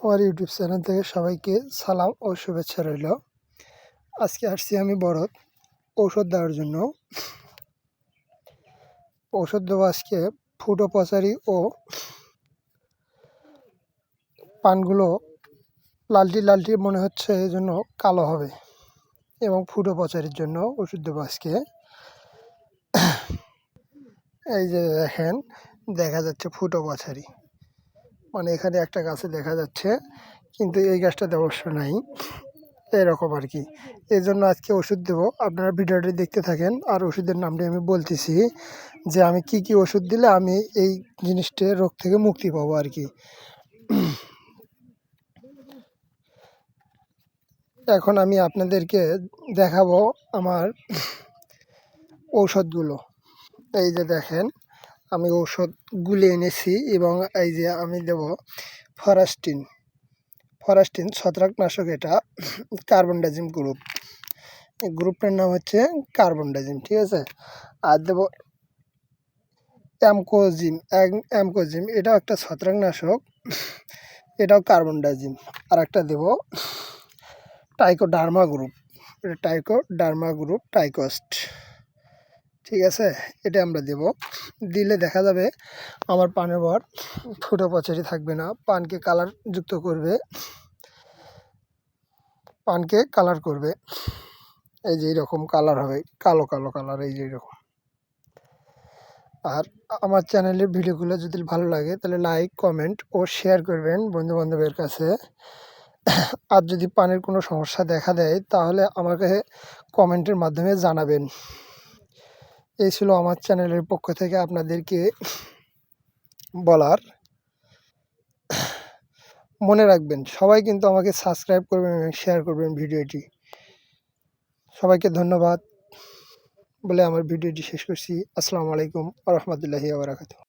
আমার YouTube channel থেকে সবাইকে সালাম ও শুভেচ্ছা রইল। আজকে আসছি আমি বরদ ঔষধ দেওয়ার জন্য। ঔষধ দেবো আজকে ফুটো পচারি ও পানগুলো লালটি লালটি মনে হচ্ছে, এই জন্য কালো হবে, এবং ফুটো পচারির জন্য ওষুধ দেবো আজকে। এই যে দেখেন, দেখা যাচ্ছে ফুটো পচারি, মানে এখানে একটা গাছে দেখা যাচ্ছে, কিন্তু এই গাছটাতে অবশ্য নাই, এরকম আর কি। এই জন্য আজকে ওষুধ দেবো, আপনারা ভিডিওটি দেখতে থাকেন। আর ওষুধের নামটি আমি বলতেছি, যে আমি কি কি ওষুধ দিলে আমি এই জিনিসটার রোগ থেকে মুক্তি পাবো আর কি। এখন আমি আপনাদেরকে দেখাবো আমার ঔষধগুলো। এই যে দেখেন, আমি ঔষধ গুলে এনেছি, এবং এই যে আমি দেব ফরাস্টিন ছত্রাকনাশক। এটা কার্বনডাজিম গ্রুপ, এই গ্রুপটার নাম হচ্ছে কার্বনডাজিম, ঠিক আছে। আর দেবো অ্যামকোজিম, এটাও একটা ছত্রাকনাশক, এটাও কার্বনডাজিম। আর একটা দেবো টাইকোডার্মা গ্রুপ টাইকস্ট, ঠিক আছে। এটা আমরা দেব, দিলে দেখা যাবে আমার পানের পর ফুটো পচারি থাকবে না, পানকে কালার করবে। এই যে এইরকম কালার হবে, কালো কালো কালার, এই যে এরকম। আর আমার চ্যানেলের ভিডিওগুলো যদি ভালো লাগে তাহলে লাইক, কমেন্ট ও শেয়ার করবেন বন্ধুবান্ধবের কাছে। আর যদি পানির কোনো সমস্যা দেখা দেয় তাহলে আমাকে কমেন্টের মাধ্যমে জানাবেন। এই ছিল আমার চ্যানেলের পক্ষ থেকে আপনাদেরকে বলার। মনে রাখবেন, সবাই কিন্তু আমাকে সাবস্ক্রাইব করবেন এবং শেয়ার করবেন ভিডিওটি। সবাইকে ধন্যবাদ বলে আমার ভিডিওটি শেষ করছি। আসসালামু আলাইকুম ওয়া রাহমাতুল্লাহি ওয়া বারাকাতুহু।